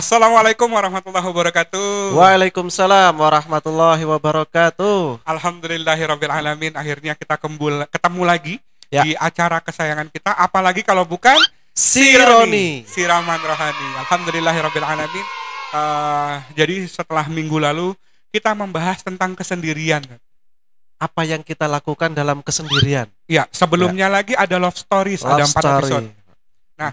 Assalamualaikum warahmatullahi wabarakatuh. Waalaikumsalam warahmatullahi wabarakatuh. Alhamdulillahirabbil alamin, akhirnya kita ketemu lagi Ya. di acara kesayangan kita, apalagi kalau bukan Sironi. Siraman Rohani. Alhamdulillahirabbil alamin. Jadi setelah minggu lalu kita membahas tentang kesendirian. Apa yang kita lakukan dalam kesendirian? Ya, sebelumnya lagi ada love stories, ada 4 episode. Nah,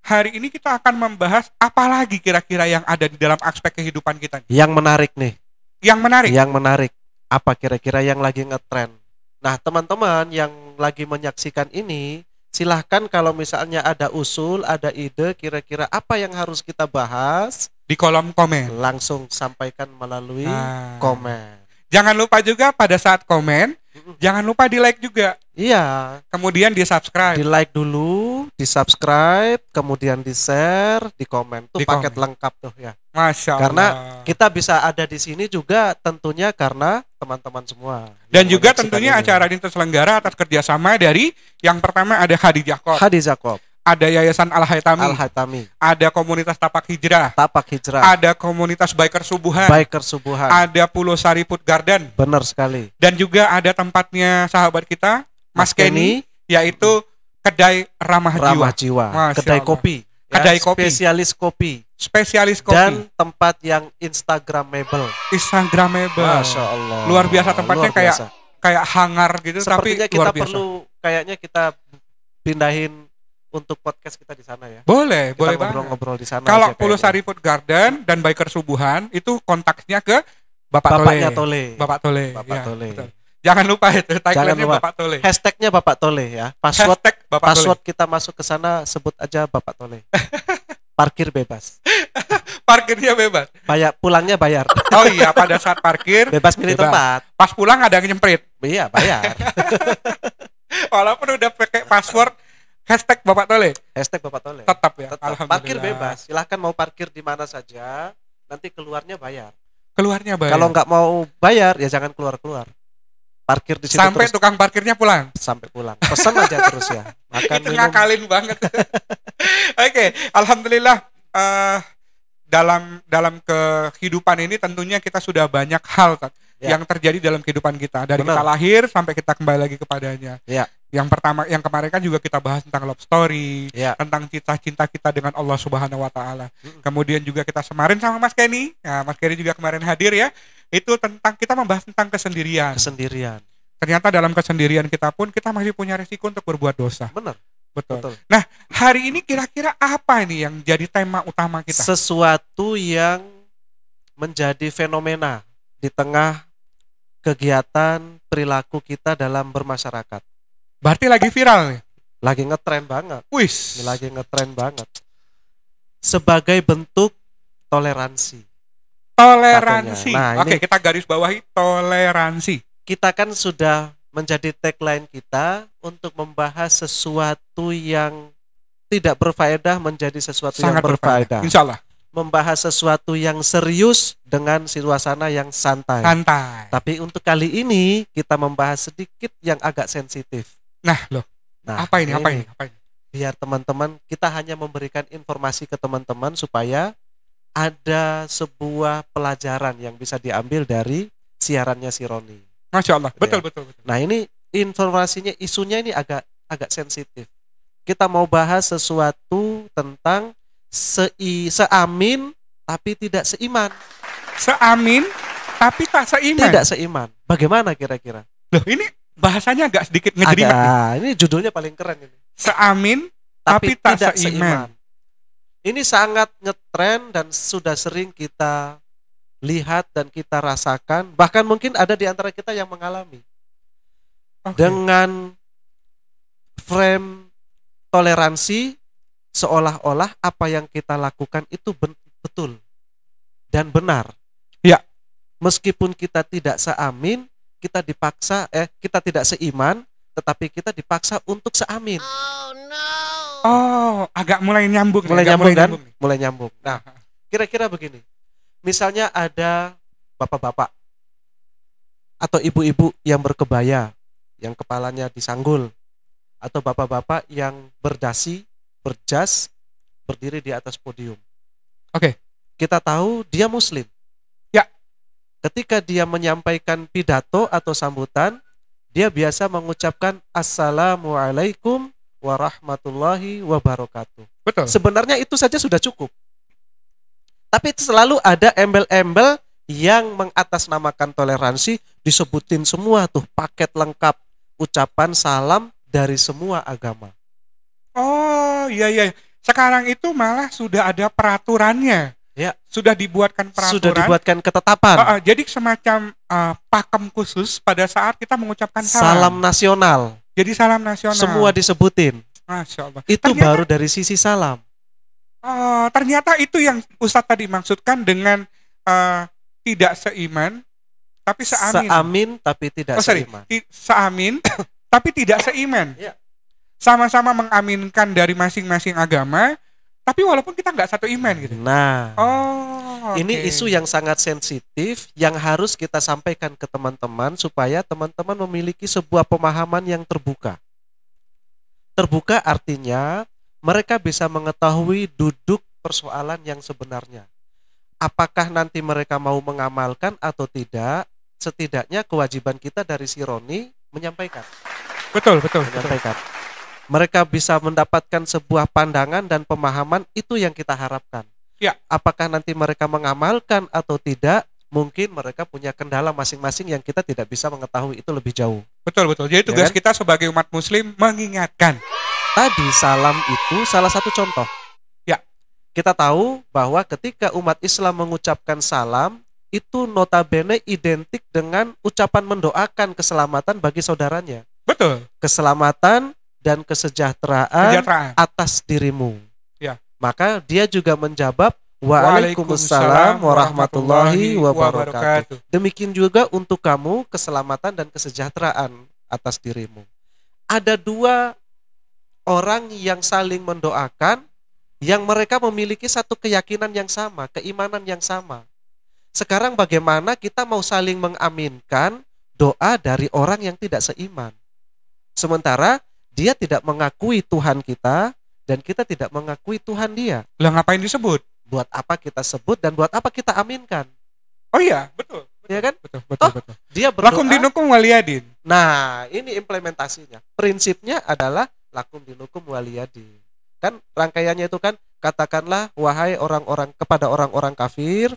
hari ini kita akan membahas apa lagi kira-kira yang ada di dalam aspek kehidupan kita. Yang menarik nih. Yang menarik. Apa kira-kira yang lagi ngetren? Nah, teman-teman yang lagi menyaksikan ini, silahkan kalau misalnya ada usul, ada ide, kira-kira apa yang harus kita bahas, di kolom komen. langsung sampaikan melalui komen. Jangan lupa juga pada saat komen, jangan lupa di like juga. Iya. Kemudian di subscribe. Di like dulu, di subscribe, kemudian di share, di komen. Tuh Di paket komen. lengkap tuh ya. Masya Allah. Karena kita bisa ada di sini juga tentunya karena teman-teman semua. Dan yang juga menyaksikan tentunya ini. acara ini terselenggara atas kerjasama dari yang pertama ada Khadijah Corp, Hadi Jakob, ada Yayasan Al-Haytami, Al-Hatami, ada komunitas Tapak Hijrah, Tapak Hijrah, ada komunitas Biker Subuhan, Biker Subuhan. ada Pulau Sari Food Garden, Benar sekali. dan juga ada tempatnya sahabat kita Mas Kenny, yaitu Kedai Ramah Ramah Jiwa, Jiwa, Masya kedai Allah. kopi. Kedai kopi. Spesialis kopi. spesialis kopi, Dan tempat yang Instagramable. Instagramable. Masya Allah. Luar biasa tempatnya, Luar biasa. kayak hangar gitu, Sepertinya tapi kita luar biasa. perlu, kayaknya kita pindahin untuk podcast kita di sana ya. Boleh Kita banget. ngobrol-ngobrol di sana. Kalau aja Pulau kayaknya. Sari Food Garden dan Biker Subuhan itu kontaknya ke Bapak Bapaknya Tole. Tole. Bapak Tole. Bapak Ya, Tole. betul. Jangan lupa itu Jangan tagline-nya lupa. Bapak Tole. Hashtagnya Bapak Tole ya. Password Hashtag Bapak password Tole. kita masuk ke sana sebut aja Bapak Tole. Parkir bebas. Parkirnya bebas. Pulangnya bayar. Oh iya, pada saat parkir Bebas milih bebas. tempat. Pas pulang ada yang nyemprit. Iya, bayar. Walaupun udah pakai password hashtag Bapak Tole, Hashtag Bapak Tole. tetap ya. Tetap. Alhamdulillah. Parkir bebas. Silahkan mau parkir di mana saja. Nanti keluarnya bayar. Keluarnya bayar. Kalau nggak mau bayar ya jangan keluar-keluar. Parkir di situ sampai terus tukang parkirnya pulang. sampai pulang. Pesan aja terus ya. Makan Itu minum. ngakalin banget. Oke, alhamdulillah, dalam kehidupan ini tentunya kita sudah banyak hal Tat, Ya. yang terjadi dalam kehidupan kita, dari Benar. kita lahir sampai kita kembali lagi kepadanya. Ya. Yang pertama, yang kemarin kan juga kita bahas tentang love story, Ya. tentang cinta kita dengan Allah Subhanahu Wa Taala. Mm. Kemudian juga kita semarin sama Mas Kenny, nah, Mas Kenny juga kemarin hadir ya. Itu tentang kita membahas tentang kesendirian. Kesendirian. Ternyata dalam kesendirian kita pun kita masih punya resiko untuk berbuat dosa. Benar. Betul. Betul. Nah, hari ini kira-kira apa ini yang jadi tema utama kita? Sesuatu yang menjadi fenomena di tengah kegiatan perilaku kita dalam bermasyarakat. Berarti lagi viral nih. Lagi ngetren banget. Wis. Ini lagi ngetren banget. Sebagai bentuk toleransi. Toleransi. Nah, Oke, ini- kita garis bawahi toleransi. Kita kan sudah menjadi tagline kita untuk membahas sesuatu yang tidak berfaedah menjadi sesuatu Sangat yang berfaedah. Insya Allah. Membahas sesuatu yang serius dengan suasana yang santai. Santai. Tapi untuk kali ini kita membahas sedikit yang agak sensitif. Nah, loh. Nah, Apa ini? Apa ini? Biar teman-teman, kita hanya memberikan informasi ke teman-teman supaya ada sebuah pelajaran yang bisa diambil dari siarannya si Roni. Masya Allah. Betul, Ya. betul, betul. Nah, ini informasinya, isunya ini agak sensitif. Kita mau bahas sesuatu tentang seamin tapi tidak seiman. Seamin, tapi tak seiman. Tidak seiman. Bagaimana kira-kira? Loh, ini bahasanya agak sedikit ngejelimet. Ini judulnya paling keren ini. Seamin, tapi tak tidak seiman. Ini sangat ngetren dan sudah sering kita lihat dan kita rasakan. Bahkan mungkin ada di antara kita yang mengalami. Oke. Dengan frame toleransi, seolah-olah apa yang kita lakukan itu betul dan benar. Ya. Meskipun kita tidak seamin, kita tidak seiman, tetapi kita dipaksa untuk seamin. Oh, agak mulai nyambung. Mulai agak nyambung kan? nih. Mulai nyambung. Nah, kira-kira begini. Misalnya ada bapak-bapak atau ibu-ibu yang berkebaya, yang kepalanya disanggul, atau bapak-bapak yang berdasi, berjas, berdiri di atas podium. Oke. Kita tahu dia muslim. Ya. Ketika dia menyampaikan pidato atau sambutan, dia biasa mengucapkan Assalamualaikum warahmatullahi wabarakatuh. Betul. Sebenarnya itu saja sudah cukup. Tapi selalu ada embel-embel yang mengatasnamakan toleransi, disebutin semua tuh paket lengkap ucapan salam dari semua agama. Oh, iya. Sekarang itu malah sudah ada peraturannya. Ya, sudah dibuatkan peraturan. Sudah dibuatkan ketetapan. Jadi semacam pakem khusus pada saat kita mengucapkan salam. Salam nasional. Jadi salam nasional. Semua disebutin. Masya Allah. Itu ternyata, baru dari sisi salam. Ternyata itu yang Ustadz tadi maksudkan dengan tidak seiman, tapi seamin. Seamin tapi tidak seiman. Seamin tapi tidak seiman. Ya. Sama-sama mengaminkan dari masing-masing agama, tapi walaupun kita nggak satu iman gitu. Nah, ini okay. Isu yang sangat sensitif yang harus kita sampaikan ke teman-teman supaya teman-teman memiliki sebuah pemahaman yang terbuka. Terbuka artinya mereka bisa mengetahui duduk persoalan yang sebenarnya. Apakah nanti mereka mau mengamalkan atau tidak, setidaknya kewajiban kita dari si Roni menyampaikan. Betul. Menyampaikan. Mereka bisa mendapatkan sebuah pandangan dan pemahaman, itu yang kita harapkan. Ya. Apakah nanti mereka mengamalkan atau tidak, mungkin mereka punya kendala masing-masing yang kita tidak bisa mengetahui itu lebih jauh. Betul. Jadi tugas kita sebagai umat muslim mengingatkan. Tadi salam itu salah satu contoh. Ya. Kita tahu bahwa ketika umat Islam mengucapkan salam, itu notabene identik dengan ucapan mendoakan keselamatan bagi saudaranya. Betul. Keselamatan dan kesejahteraan atas dirimu. Ya. Maka dia juga menjawab Waalaikumsalam warahmatullahi wabarakatuh. Demikian juga untuk kamu keselamatan dan kesejahteraan atas dirimu. Ada dua orang yang saling mendoakan, yang mereka memiliki satu keyakinan yang sama, keimanan yang sama. Sekarang bagaimana kita mau saling mengaminkan doa dari orang yang tidak seiman? Sementara dia tidak mengakui Tuhan kita dan kita tidak mengakui Tuhan dia. Lah ngapain disebut? Buat apa kita sebut dan buat apa kita aminkan? Oh iya, betul. Ya kan? Betul. Dia berdoa. Lakum dinukum waliyadin. Nah, ini implementasinya. Prinsipnya adalah lakum dinukum waliyadin. Kan rangkaiannya itu kan, katakanlah wahai orang-orang kepada orang-orang kafir,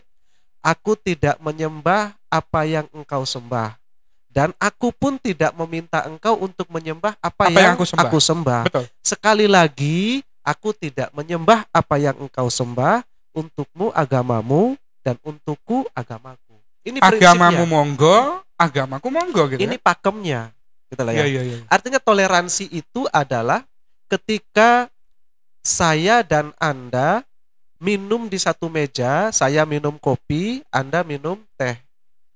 aku tidak menyembah apa yang engkau sembah. Dan aku pun tidak meminta engkau untuk menyembah apa yang aku sembah. Betul. Sekali lagi, aku tidak menyembah apa yang engkau sembah, untukmu agamamu dan untukku agamaku. Ini prinsipnya. Agamamu monggo, agamaku monggo gitu. Ini pakemnya. Gitu lah ya. Iya. Artinya toleransi itu adalah ketika saya dan Anda minum di satu meja, saya minum kopi, Anda minum teh.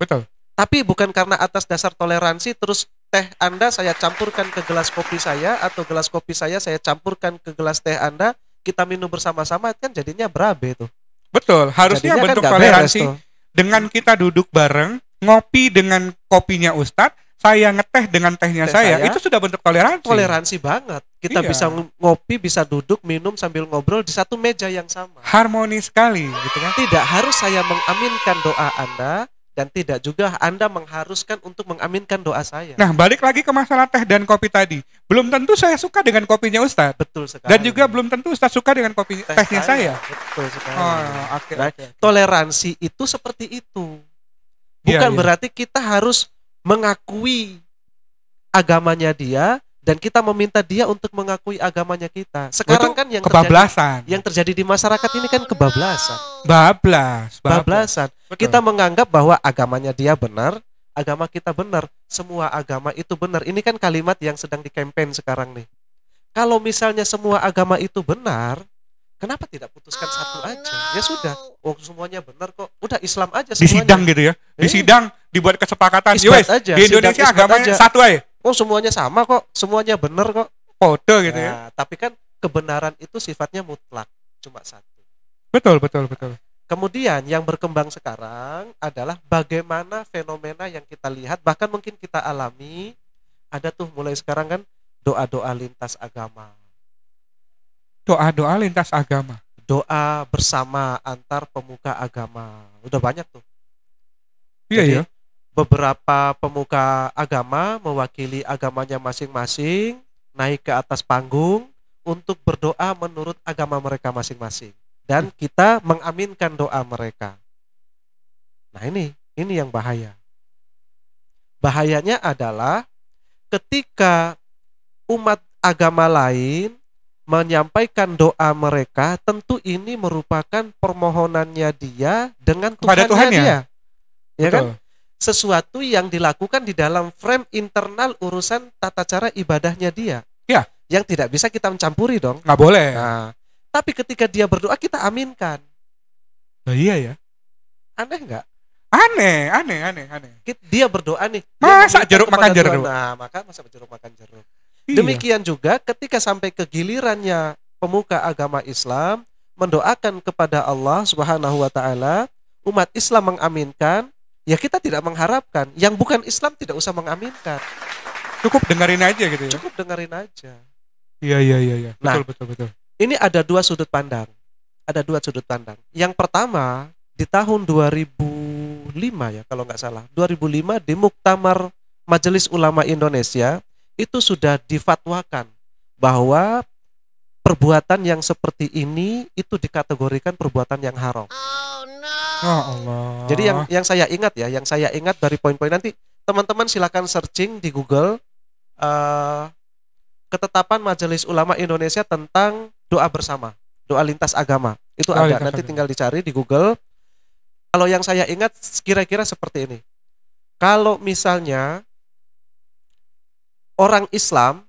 Betul. Tapi bukan karena atas dasar toleransi terus teh Anda saya campurkan ke gelas kopi saya, atau gelas kopi saya campurkan ke gelas teh Anda, kita minum bersama-sama, kan jadinya berabe tuh. Betul, harusnya jadinya bentuk kan toleransi dengan kita duduk bareng, ngopi dengan kopinya Ustadz, saya ngeteh dengan tehnya saya, itu sudah bentuk toleransi. Toleransi banget. Kita bisa ngopi, bisa duduk, minum sambil ngobrol di satu meja yang sama. Harmoni sekali gitu kan. Tidak harus saya mengaminkan doa Anda, dan tidak juga Anda mengharuskan untuk mengaminkan doa saya. Nah, balik lagi ke masalah teh dan kopi tadi. Belum tentu saya suka dengan kopinya Ustadz. Betul sekali. Dan juga belum tentu Ustadz suka dengan kopi tehnya saya. Betul sekali. Okay. Toleransi itu seperti itu. Bukan berarti kita harus mengakui agamanya dia dan kita meminta dia untuk mengakui agamanya kita. Sekarang kan yang kebablasan. Yang terjadi di masyarakat ini kan kebablasan. Bablasan. Kita menganggap bahwa agamanya dia benar, agama kita benar, semua agama itu benar. Ini kan kalimat yang sedang dikampanye sekarang nih. Kalau misalnya semua agama itu benar, kenapa tidak putuskan satu aja? Ya sudah, semuanya benar kok. Udah Islam aja semuanya. Di sidang gitu ya. Di sidang dibuat kesepakatan. Aja. Di Indonesia agamanya satu aja. Semuanya sama kok, semuanya benar kok. Kode gitu ya. Tapi kan kebenaran itu sifatnya mutlak, cuma satu. Betul. Kemudian yang berkembang sekarang adalah bagaimana fenomena yang kita lihat, bahkan mungkin kita alami, ada tuh mulai sekarang kan doa-doa lintas agama. Doa-doa lintas agama. doa bersama antar pemuka agama. Udah banyak tuh. Iya, Jadi iya. beberapa pemuka agama mewakili agamanya masing-masing naik ke atas panggung untuk berdoa menurut agama mereka masing-masing, dan kita mengaminkan doa mereka. Nah, ini yang bahaya. Bahayanya adalah ketika umat agama lain menyampaikan doa mereka, tentu ini merupakan permohonannya dia dengan Kepada Tuhannya dia. Ya kan? Betul. Sesuatu yang dilakukan di dalam frame internal urusan tata cara ibadahnya dia. Ya. Yang tidak bisa kita mencampuri dong. Nggak boleh. Nah, tapi ketika dia berdoa kita aminkan. Nah, iya ya. Aneh nggak? Aneh. Dia berdoa nih. Masa dia jeruk meminta makan kepada jeruk? Tuhan. Nah, maka masa jeruk makan jeruk. Iya. Demikian juga ketika sampai ke gilirannya pemuka agama Islam mendoakan kepada Allah Subhanahu wa taala, umat Islam mengaminkan, ya kita tidak mengharapkan yang bukan Islam tidak usah mengaminkan. Cukup dengerin aja gitu ya. Cukup dengerin aja. Iya. Nah, Betul. Ini ada dua sudut pandang. Yang pertama, di tahun 2005 ya kalau nggak salah, 2005 di Muktamar Majelis Ulama Indonesia itu sudah difatwakan bahwa perbuatan yang seperti ini itu dikategorikan perbuatan yang haram. Oh no. Oh Allah. Jadi yang saya ingat dari poin-poin, nanti teman-teman silakan searching di Google ketetapan Majelis Ulama Indonesia tentang doa bersama, doa lintas agama. Itu ada, nanti tinggal dicari di Google. Kalau yang saya ingat kira-kira seperti ini. Kalau misalnya orang Islam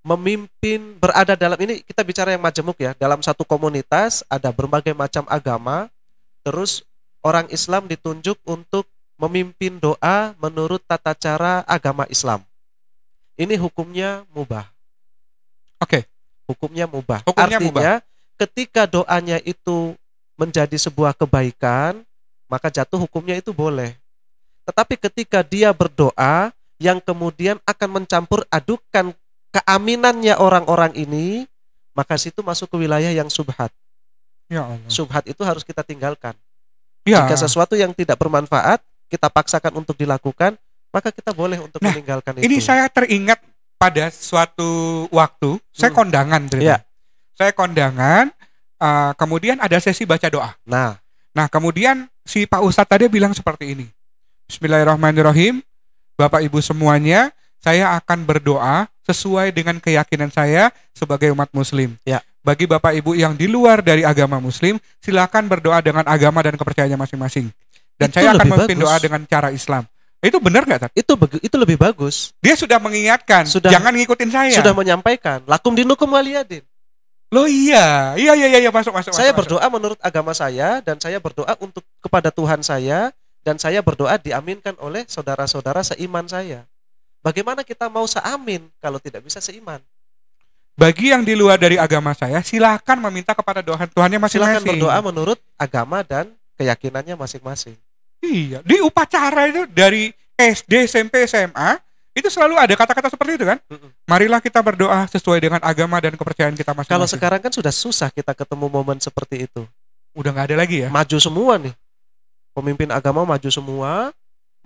memimpin, berada dalam, ini kita bicara yang majemuk ya, dalam satu komunitas ada berbagai macam agama, terus orang Islam ditunjuk untuk memimpin doa menurut tata cara agama Islam. Ini hukumnya mubah. Oke. Hukumnya mubah. Hukumnya Artinya ketika doanya itu menjadi sebuah kebaikan, maka jatuh hukumnya itu boleh. Tetapi ketika dia berdoa yang kemudian akan mencampur adukan keaminannya orang-orang ini, maka situ masuk ke wilayah yang subhat. Ya Allah. Subhat itu harus kita tinggalkan. Ya. Jika sesuatu yang tidak bermanfaat kita paksakan untuk dilakukan, maka kita boleh untuk meninggalkan itu. Ini saya teringat pada suatu waktu saya kondangan, Ya. Saya kondangan, kemudian ada sesi baca doa. Nah, kemudian si Pak Ustadz tadi bilang seperti ini. Bismillahirrahmanirrahim. Bapak Ibu semuanya, saya akan berdoa sesuai dengan keyakinan saya sebagai umat muslim. Ya. Bagi Bapak Ibu yang di luar dari agama muslim, silakan berdoa dengan agama dan kepercayaannya masing-masing. Dan Itu saya akan lebih memimpin bagus. doa dengan cara Islam. Itu benar nggak, Tat? Itu lebih bagus. Dia sudah mengingatkan, jangan ngikutin saya. Sudah menyampaikan, lakum dinukum waliyadin. Loh iya, masuk. Saya berdoa menurut agama saya, dan saya berdoa untuk kepada Tuhan saya, dan saya berdoa diaminkan oleh saudara-saudara seiman saya. Bagaimana kita mau seamin kalau tidak bisa seiman? Bagi yang di luar dari agama saya, silakan meminta kepada Tuhannya masing-masing. Silakan berdoa menurut agama dan keyakinannya masing-masing. Iya, di upacara itu dari SD, SMP, SMA itu selalu ada kata-kata seperti itu kan? Marilah kita berdoa sesuai dengan agama dan kepercayaan kita masing-masing. Kalau sekarang kan sudah susah kita ketemu momen seperti itu. Udah nggak ada lagi ya? Maju semua nih. Pemimpin agama maju semua,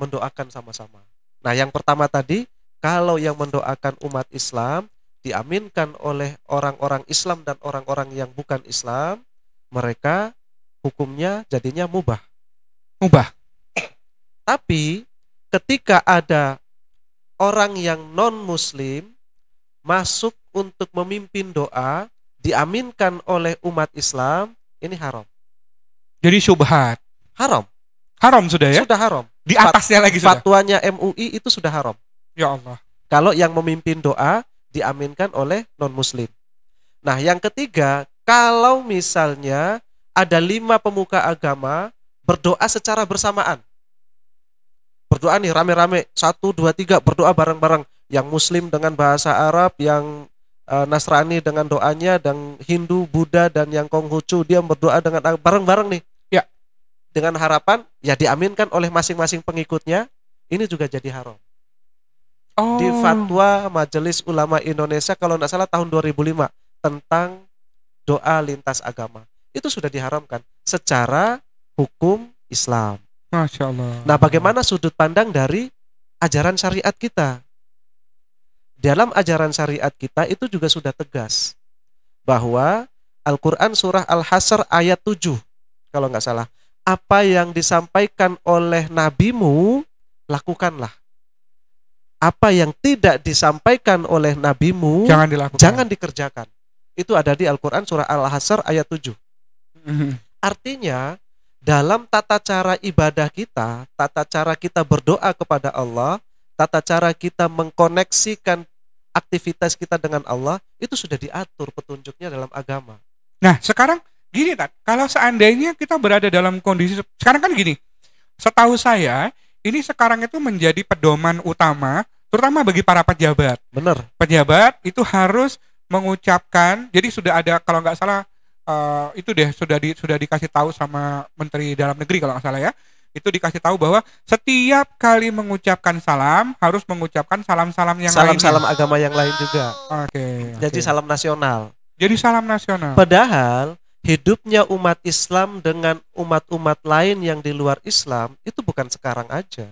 mendoakan sama-sama. Nah, yang pertama tadi, kalau yang mendoakan umat Islam diaminkan oleh orang-orang Islam dan orang-orang yang bukan Islam, mereka hukumnya jadinya mubah. Tapi ketika ada orang yang non-muslim masuk untuk memimpin doa, diaminkan oleh umat Islam, ini haram. Jadi syubhat. Haram Sudah ya? Sudah haram. Di atasnya lagi sudah. Fatwanya MUI itu sudah haram. Ya Allah. Kalau yang memimpin doa diaminkan oleh non-muslim. Nah, yang ketiga, kalau misalnya ada 5 pemuka agama berdoa secara bersamaan. Berdoa nih rame-rame, 1, 2, 3, berdoa bareng-bareng. Yang Muslim dengan bahasa Arab, yang Nasrani dengan doanya, dan Hindu, Buddha, dan yang Konghucu dia berdoa dengan bareng-bareng nih. Ya. Dengan harapan ya diaminkan oleh masing-masing pengikutnya, ini juga jadi haram. Oh. Di fatwa Majelis Ulama Indonesia kalau tidak salah tahun 2005 tentang doa lintas agama. itu sudah diharamkan secara hukum Islam. Masya Allah. Nah, bagaimana sudut pandang dari ajaran syariat kita? Dalam ajaran syariat kita itu juga sudah tegas bahwa Al-Quran surah Al-Hasr ayat 7 kalau nggak salah, apa yang disampaikan oleh nabimu lakukanlah, apa yang tidak disampaikan oleh nabimu jangan dikerjakan. Itu ada di Al-Quran surah Al-Hasr ayat 7. Artinya dalam tata cara ibadah kita, tata cara kita berdoa kepada Allah, tata cara kita mengkoneksikan aktivitas kita dengan Allah, itu sudah diatur petunjuknya dalam agama. Nah, sekarang gini, Tat, kalau seandainya kita berada dalam kondisi, sekarang kan gini, setahu saya, ini sekarang itu menjadi pedoman utama, terutama bagi para pejabat. Benar. Pejabat itu harus mengucapkan, jadi sudah ada, kalau nggak salah, itu deh, sudah dikasih tahu sama Menteri Dalam Negeri kalau nggak salah ya, itu dikasih tahu bahwa setiap kali mengucapkan salam harus mengucapkan salam-salam yang lain. Salam-salam agama yang lain juga. Oke. Jadi salam nasional. Jadi salam nasional. Padahal hidupnya umat Islam dengan umat-umat lain yang di luar Islam itu bukan sekarang aja.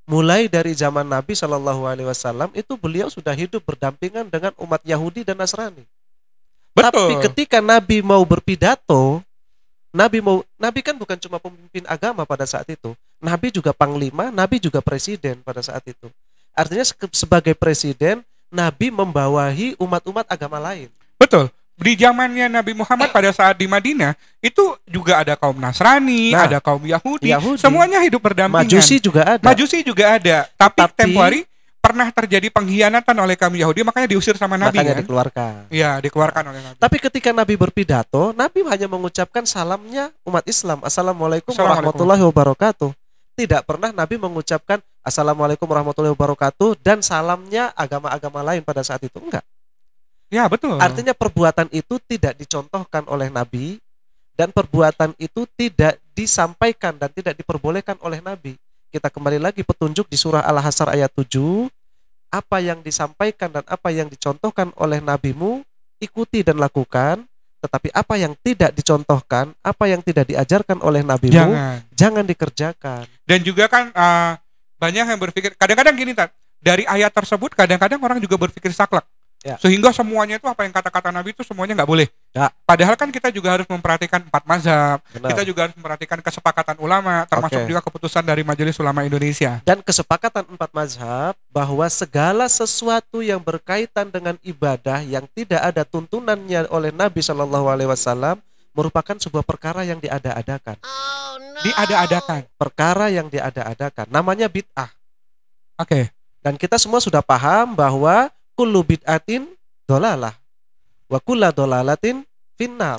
Mulai dari zaman Nabi Shallallahu Alaihi Wasallam itu beliau sudah hidup berdampingan dengan umat Yahudi dan Nasrani. Betul. Tapi ketika Nabi mau berpidato, Nabi kan bukan cuma pemimpin agama pada saat itu. Nabi juga panglima, Nabi juga presiden pada saat itu. Artinya sebagai presiden, Nabi membawahi umat-umat agama lain. Betul. Di zamannya Nabi Muhammad pada saat di Madinah, itu juga ada kaum Nasrani, ada kaum Yahudi, semuanya hidup berdampingan. Majusi juga ada. Tapi tempo hari pernah terjadi pengkhianatan oleh kaum Yahudi, makanya diusir sama Nabi. Makanya dikeluarkan. Iya, dikeluarkan oleh Nabi. Tapi ketika Nabi berpidato, Nabi hanya mengucapkan salamnya umat Islam, Assalamualaikum warahmatullahi wabarakatuh. Tidak pernah Nabi mengucapkan Assalamualaikum warahmatullahi wabarakatuh dan salamnya agama-agama lain pada saat itu. Enggak. Ya, betul. Artinya perbuatan itu tidak dicontohkan oleh Nabi dan perbuatan itu tidak disampaikan dan tidak diperbolehkan oleh Nabi. Kita kembali lagi petunjuk di surah Al-Hasr ayat 7. Apa yang disampaikan dan apa yang dicontohkan oleh nabimu, ikuti dan lakukan. Tetapi apa yang tidak dicontohkan, apa yang tidak diajarkan oleh nabimu, jangan dikerjakan. Dan juga kan banyak yang berpikir, kadang-kadang gini, Tat, dari ayat tersebut kadang-kadang orang juga berpikir saklek. Ya. Sehingga semuanya itu apa yang kata-kata Nabi itu semuanya nggak boleh. Ya. Padahal kan kita juga harus memperhatikan 4 mazhab. Benar. Kita juga harus memperhatikan kesepakatan ulama, termasuk juga keputusan dari Majelis Ulama Indonesia. Dan kesepakatan 4 mazhab bahwa segala sesuatu yang berkaitan dengan ibadah yang tidak ada tuntunannya oleh Nabi Shallallahu Alaihi Wasallam merupakan sebuah perkara yang diada-adakan. Oh, no. Diada-adakan. Perkara yang diada-adakan. Namanya bid'ah. Oke. Dan kita semua sudah paham bahwa kullu bid'atin dolalah wa kullu dolalatin finnar.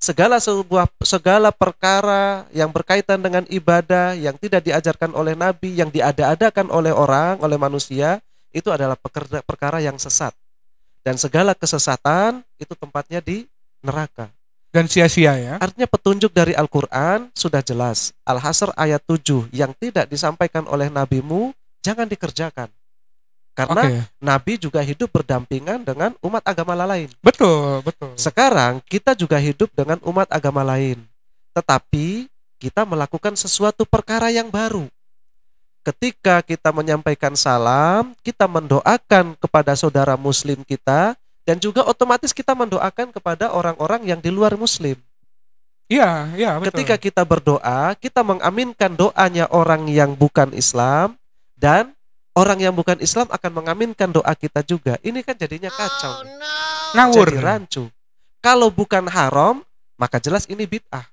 Segala perkara yang berkaitan dengan ibadah yang tidak diajarkan oleh Nabi, yang diada-adakan oleh orang, oleh manusia, itu adalah perkara yang sesat. Dan segala kesesatan itu tempatnya di neraka. Dan sia-sia ya. Artinya petunjuk dari Al-Quran sudah jelas. Al-Hasr ayat 7, yang tidak disampaikan oleh nabimu jangan dikerjakan. Karena Nabi juga hidup berdampingan dengan umat agama lain. Betul, betul. Sekarang kita juga hidup dengan umat agama lain. Tetapi kita melakukan sesuatu perkara yang baru. Ketika kita menyampaikan salam, kita mendoakan kepada saudara muslim kita, dan juga otomatis kita mendoakan kepada orang-orang yang di luar muslim. Iya, iya, betul. Ketika kita berdoa, kita mengaminkan doanya orang yang bukan Islam, dan orang yang bukan Islam akan mengaminkan doa kita juga. Ini kan jadinya kacau. Ngawur. Jadi rancu. Kalau bukan haram, maka jelas ini bid'ah.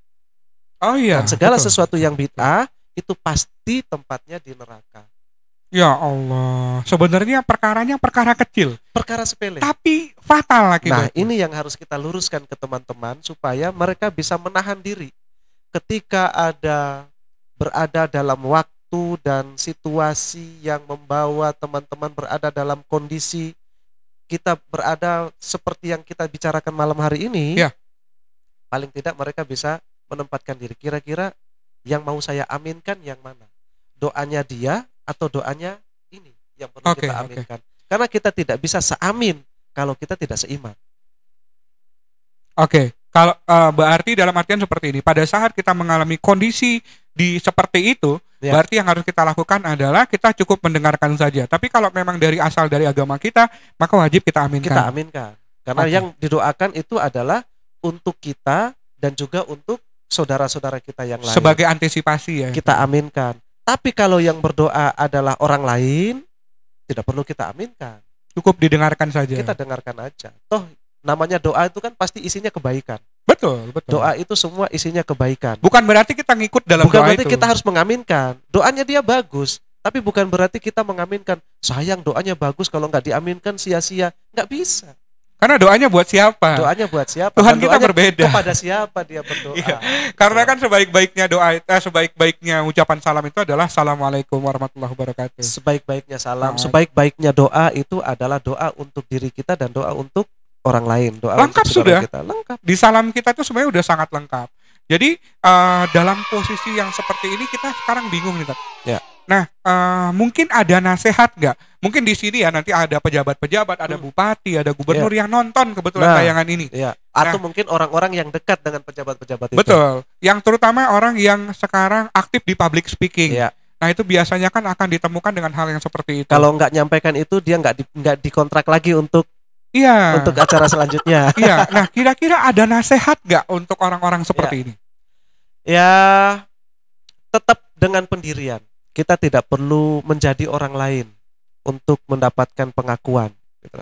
Oh iya. Dan segala sesuatu yang bid'ah itu pasti tempatnya di neraka. Ya Allah. Sebenarnya perkaranya perkara kecil. Perkara sepele. Tapi fatal lagi. Nah, ini yang harus kita luruskan ke teman-teman supaya mereka bisa menahan diri ketika berada dalam waktu dan situasi yang membawa teman-teman berada dalam kondisi kita berada seperti yang kita bicarakan malam hari ini. Ya. Paling tidak mereka bisa menempatkan diri. Kira-kira yang mau saya aminkan yang mana? Doanya dia atau doanya ini yang perlu kita aminkan? Karena kita tidak bisa seamin kalau kita tidak seiman. Oke. Kalau berarti dalam artian seperti ini, pada saat kita mengalami kondisi di seperti itu, berarti yang harus kita lakukan adalah kita cukup mendengarkan saja. Tapi kalau memang dari asal dari agama kita, maka wajib kita aminkan. Kita aminkan. Karena yang didoakan itu adalah untuk kita dan juga untuk saudara-saudara kita yang lain. Sebagai antisipasi ya. Kita aminkan. Tapi kalau yang berdoa adalah orang lain, tidak perlu kita aminkan. Cukup didengarkan saja. Kita dengarkan aja. Toh namanya doa itu kan pasti isinya kebaikan. Betul. Doa itu semua isinya kebaikan. Bukan berarti kita ngikut dalam doa itu. Bukan berarti kita harus mengaminkan. Doanya dia bagus, tapi bukan berarti kita mengaminkan. Sayang doanya bagus, kalau nggak diaminkan sia-sia. Nggak bisa. Karena doanya buat siapa? Doanya buat siapa? Tuhan kita berbeda. Kepada siapa dia berdoa? Iya. Karena kan sebaik-baiknya doa, sebaik-baiknya ucapan salam itu adalah Assalamualaikum warahmatullahi wabarakatuh. Sebaik-baiknya salam, sebaik-baiknya doa itu adalah doa untuk diri kita dan doa untuk orang lain. Doa lengkap untuk sudah. Kita. Lengkap. Di salam kita itu sebenarnya udah sangat lengkap. Jadi dalam posisi yang seperti ini kita sekarang bingung nih, Tat. Ya. Nah, mungkin ada nasihat nggak? Mungkin di sini ya nanti ada pejabat-pejabat, ada bupati, ada gubernur yang nonton kebetulan tayangan ini. Iya. Atau mungkin orang-orang yang dekat dengan pejabat-pejabat itu. Betul. Yang terutama orang yang sekarang aktif di public speaking. Iya. Nah itu biasanya kan akan ditemukan dengan hal yang seperti itu. Kalau nggak nyampaikan itu dia nggak dikontrak lagi untuk untuk acara selanjutnya. Iya. Nah kira-kira ada nasihat nggak untuk orang-orang seperti ini? Ya tetap dengan pendirian. Kita tidak perlu menjadi orang lain untuk mendapatkan pengakuan.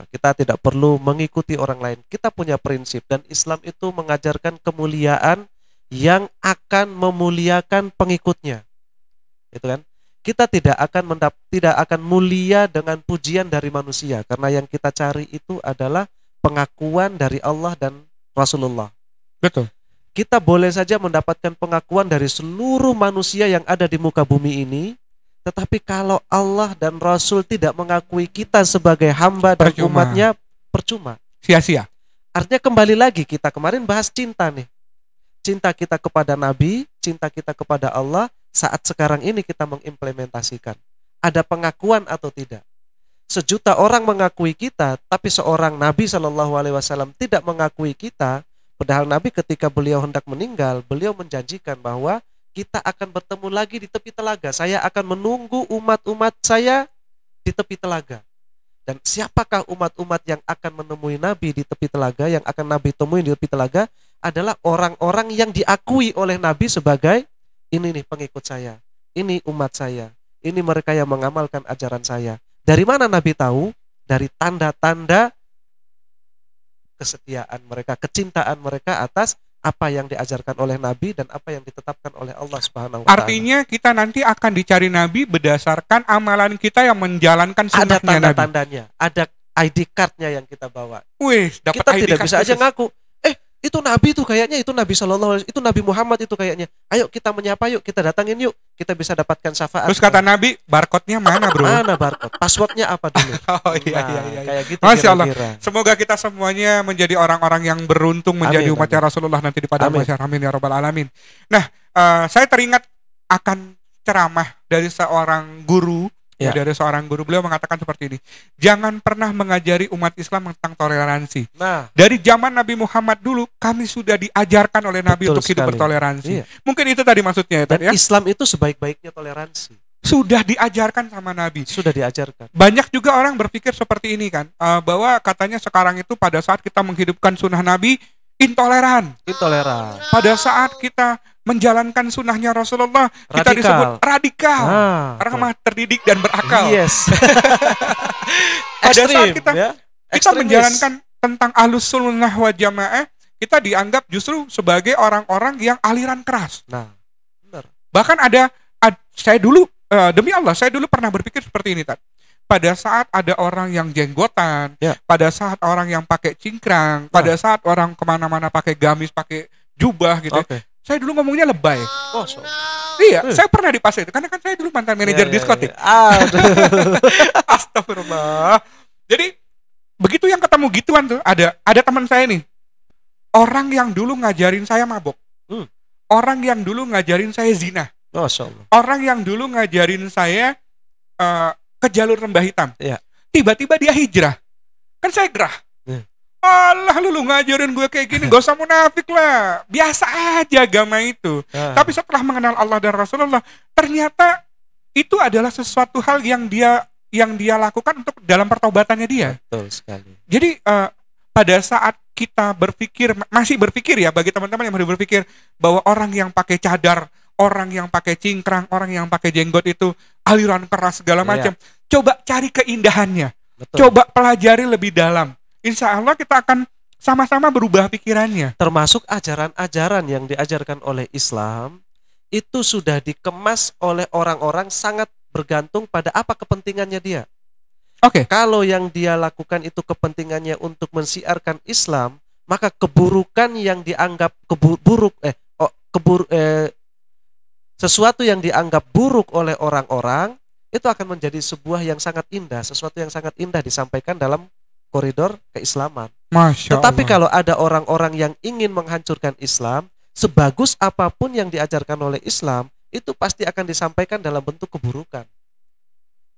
Kita tidak perlu mengikuti orang lain. Kita punya prinsip dan Islam itu mengajarkan kemuliaan yang akan memuliakan pengikutnya. Itu kan? Kita tidak akan mulia dengan pujian dari manusia karena yang kita cari itu adalah pengakuan dari Allah dan Rasulullah. Betul. Kita boleh saja mendapatkan pengakuan dari seluruh manusia yang ada di muka bumi ini, tetapi kalau Allah dan Rasul tidak mengakui kita sebagai hamba dan umatnya, percuma. Sia-sia. Artinya kembali lagi kita kemarin bahas cinta nih. Cinta kita kepada Nabi, cinta kita kepada Allah, saat sekarang ini kita mengimplementasikan. Ada pengakuan atau tidak? Sejuta orang mengakui kita, tapi seorang Nabi SAW tidak mengakui kita. Padahal Nabi ketika beliau hendak meninggal, beliau menjanjikan bahwa kita akan bertemu lagi di tepi telaga. Saya akan menunggu umat-umat saya di tepi telaga. Dan siapakah umat-umat yang akan menemui Nabi di tepi telaga, yang akan Nabi temui di tepi telaga, adalah orang-orang yang diakui oleh Nabi sebagai ini nih pengikut saya, ini umat saya, ini mereka yang mengamalkan ajaran saya. Dari mana Nabi tahu? Dari tanda-tanda kesetiaan mereka, kecintaan mereka atas apa yang diajarkan oleh Nabi dan apa yang ditetapkan oleh Allah Subhanahu wa taala. Artinya kita nanti akan dicari Nabi berdasarkan amalan kita yang menjalankan sunnahnya Nabi. Ada tanda-tandanya, ada ID card-nya yang kita bawa. Wih, dapat kita ID tidak card bisa aja ngaku. Itu Nabi itu kayaknya, itu Nabi SAW, itu Nabi Muhammad itu kayaknya. Ayo kita menyapa yuk, kita datangin yuk, kita bisa dapatkan syafaat. Terus kata Nabi, barcode-nya mana bro? Mana barcode? Passwordnya apa dulu? Oh iya. Kayak gitu. Masya Allah. Semoga kita semuanya menjadi orang-orang yang beruntung menjadi umatnya Rasulullah nanti di padang mahsyar. Amin ya rabbal alamin. Nah, saya teringat akan ceramah dari seorang guru. Dari seorang guru, beliau mengatakan seperti ini, jangan pernah mengajari umat Islam tentang toleransi. Dari zaman Nabi Muhammad dulu kami sudah diajarkan oleh Nabi untuk hidup bertoleransi. Mungkin itu tadi maksudnya ya. Islam itu sebaik-baiknya toleransi. Sudah diajarkan sama Nabi. Sudah diajarkan. Banyak juga orang berpikir seperti ini kan, bahwa katanya sekarang itu pada saat kita menghidupkan sunnah Nabi intoleran. Pada saat kita menjalankan sunnahnya Rasulullah, kita disebut radikal, ramah, terdidik dan berakal. Yes. Pada saat kita menjalankan tentang ahlus sunnah wal jamaah, kita dianggap justru sebagai orang-orang yang aliran keras. Benar. Bahkan saya dulu demi Allah, saya dulu pernah berpikir seperti ini, Tat. Pada saat ada orang yang jenggotan, pada saat orang yang pakai cingkrang, pada saat orang kemana-mana pakai gamis, pakai jubah gitu. Saya dulu ngomongnya lebay. Iya, saya pernah di fase itu karena kan saya dulu mantan manajer diskotik. Astagfirullah. Jadi begitu yang ketemu gituan tuh, ada teman saya nih. Orang yang dulu ngajarin saya mabok. Orang yang dulu ngajarin saya zina. Orang yang dulu ngajarin saya ke jalur lembah hitam. Tiba-tiba dia hijrah. Kan saya gerah. Allah lu ngajarin gue kayak gini, gak usah munafik lah. Biasa aja agama itu. Tapi setelah mengenal Allah dan Rasulullah, ternyata itu adalah sesuatu hal yang dia lakukan untuk dalam pertaubatannya dia. Betul sekali. Jadi pada saat kita masih berpikir ya, bagi teman-teman yang masih berpikir bahwa orang yang pakai cadar, orang yang pakai cingkrang, orang yang pakai jenggot itu aliran keras segala macam, coba cari keindahannya. Betul. Coba pelajari lebih dalam. Insya Allah kita akan sama-sama berubah pikirannya. Termasuk ajaran-ajaran yang diajarkan oleh Islam itu sudah dikemas oleh orang-orang sangat bergantung pada apa kepentingannya dia. Oke. Kalau yang dia lakukan itu kepentingannya untuk mensiarkan Islam, maka keburukan yang dianggap sesuatu yang dianggap buruk oleh orang-orang itu akan menjadi sebuah yang sangat indah, sesuatu yang sangat indah disampaikan dalam koridor keislaman. Tetapi kalau ada orang-orang yang ingin menghancurkan Islam, sebagus apapun yang diajarkan oleh Islam, itu pasti akan disampaikan dalam bentuk keburukan.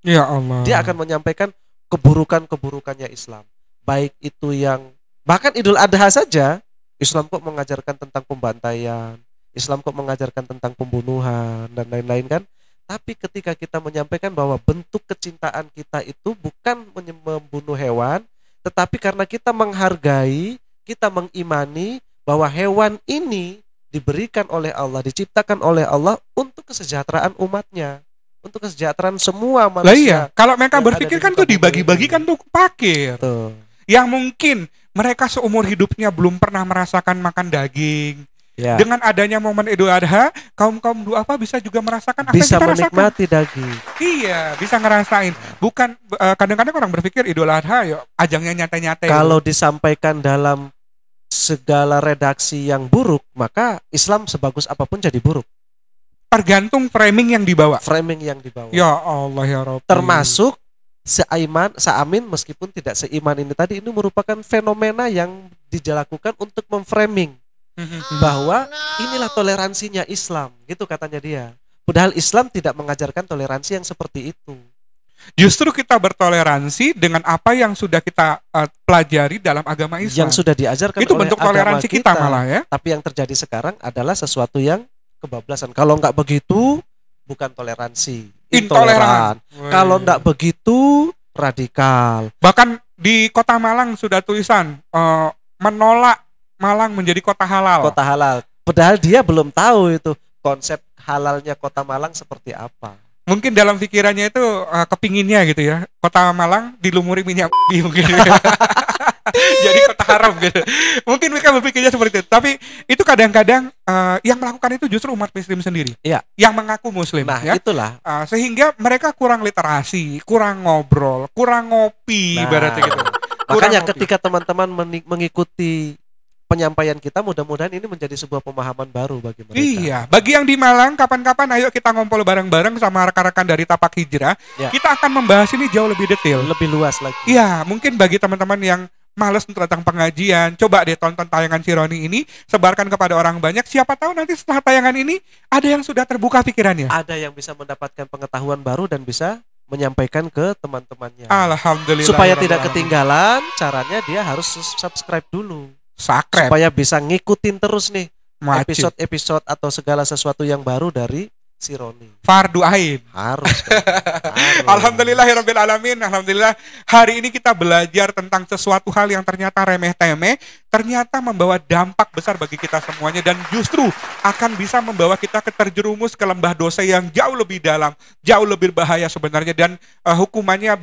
Ya Allah. Dia akan menyampaikan keburukan-keburukannya Islam. Baik itu yang, bahkan Idul Adha saja, Islam kok mengajarkan tentang pembantaian, Islam kok mengajarkan tentang pembunuhan, dan lain-lain kan. Tapi ketika kita menyampaikan bahwa bentuk kecintaan kita itu bukan membunuh hewan, tetapi karena kita menghargai, kita mengimani bahwa hewan ini diberikan oleh Allah, diciptakan oleh Allah untuk kesejahteraan umatnya, untuk kesejahteraan semua manusia. Lah iya, kalau mereka berpikir kan tuh dibagi-bagikan tuh fakir. Yang mungkin mereka seumur hidupnya belum pernah merasakan makan daging. Ya. Dengan adanya momen Idul Adha, kaum-kaum duafa bisa juga merasakan apa bisa yang kita menikmati rasakan. Daging. Iya, bisa ngerasain. Bukan kadang-kadang orang berpikir Idul Adha ya ajangnya nyantai-nyantai. Kalau disampaikan dalam segala redaksi yang buruk, maka Islam sebagus apapun jadi buruk. Tergantung framing yang dibawa. Ya Allah ya Rabbi. Termasuk seamin meskipun tidak seiman ini tadi, ini merupakan fenomena yang dilakukan untuk memframing bahwa inilah toleransinya Islam, gitu katanya dia. Padahal Islam tidak mengajarkan toleransi yang seperti itu. Justru kita bertoleransi dengan apa yang sudah kita pelajari dalam agama Islam. Yang sudah diajarkan itu oleh bentuk toleransi kita malah ya. Tapi yang terjadi sekarang adalah sesuatu yang kebablasan. Kalau nggak begitu bukan toleransi, intoleran. Kalau nggak begitu radikal. Bahkan di Kota Malang sudah tulisan menolak Malang menjadi kota halal. Kota halal. Padahal dia belum tahu itu konsep halalnya Kota Malang seperti apa. Mungkin dalam pikirannya itu kepinginnya gitu ya. Kota Malang dilumuri minyak mungkin. Jadi kota haram gitu. Mungkin mereka berpikirnya seperti itu. Tapi itu kadang-kadang yang melakukan itu justru umat muslim sendiri. Iya. Yang mengaku muslim. Nah ya? Itulah. Sehingga mereka kurang literasi, kurang ngobrol, kurang ngopi ibaratnya gitu. Makanya ketika teman-teman mengikuti penyampaian kita, mudah-mudahan ini menjadi sebuah pemahaman baru bagi mereka. Iya, bagi yang di Malang, kapan-kapan ayo kita ngumpul bareng-bareng sama rekan-rekan dari Tapak Hijrah. Ya. Kita akan membahas ini jauh lebih detail, lebih luas lagi. Iya, mungkin bagi teman-teman yang malas untuk datang pengajian, coba deh tonton tayangan si Roni ini, sebarkan kepada orang banyak. Siapa tahu nanti setelah tayangan ini ada yang sudah terbuka pikirannya. Ada yang bisa mendapatkan pengetahuan baru dan bisa menyampaikan ke teman-temannya. Alhamdulillah. Supaya tidak ketinggalan, caranya dia harus subscribe dulu. Sakrep. Supaya bisa ngikutin terus nih episode-episode atau segala sesuatu yang baru dari si Roni. Fardu ain. Harus. Alhamdulillahirabbil alamin. Alhamdulillah hari ini kita belajar tentang sesuatu hal yang ternyata remeh-temeh, ternyata membawa dampak besar bagi kita semuanya dan justru akan bisa membawa kita terjerumus ke lembah dosa yang jauh lebih dalam, jauh lebih bahaya sebenarnya, dan hukumannya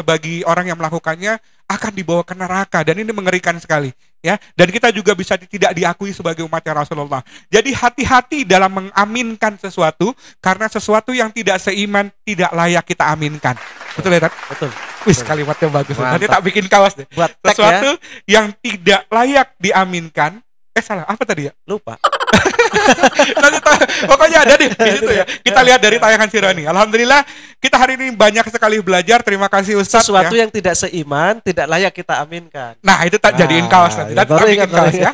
bagi orang yang melakukannya akan dibawa ke neraka, dan ini mengerikan sekali. Ya, dan kita juga bisa tidak diakui sebagai umatnya Rasulullah. Jadi hati-hati dalam mengaminkan sesuatu, karena sesuatu yang tidak seiman tidak layak kita aminkan. Betul ya, Tat? Betul. Wis, kalimatnya bagus. Nanti tak bikin kaos deh. Buat sesuatu ya? Yang tidak layak diaminkan. Salah, apa tadi ya? Lupa. Pokoknya ada di situ ya. Kita lihat dari tayangan si Roni. Alhamdulillah kita hari ini banyak sekali belajar. Terima kasih Ustaz. Sesuatu yang tidak seiman tidak layak kita aminkan. Nah itu tak jadiin kaos nanti. Nanti bikin kaos ya.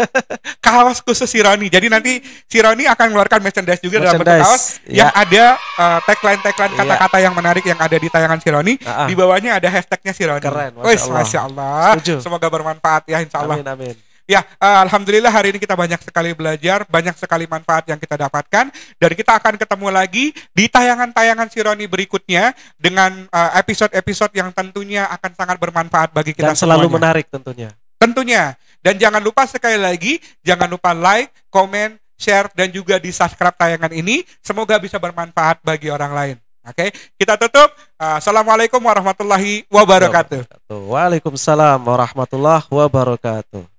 Kaos khusus si Roni. Jadi nanti si Roni akan mengeluarkan merchandise juga dalam bentuk kaos yang ada tagline kata-kata yang menarik yang ada di tayangan si Roni. Di bawahnya ada hashtagnya si Roni. Keren. Masya Allah. Semoga bermanfaat ya insya Allah. Amin. Ya, alhamdulillah hari ini kita banyak sekali belajar, banyak sekali manfaat yang kita dapatkan, dan kita akan ketemu lagi di tayangan-tayangan si Roni berikutnya dengan episode-episode yang tentunya akan sangat bermanfaat bagi kita dan selalu semuanya. Menarik Tentunya. Dan jangan lupa sekali lagi, jangan lupa like, komen, share, dan juga di subscribe tayangan ini. Semoga bisa bermanfaat bagi orang lain. Oke, kita tutup. Assalamualaikum warahmatullahi wabarakatuh. Waalaikumsalam warahmatullahi wabarakatuh.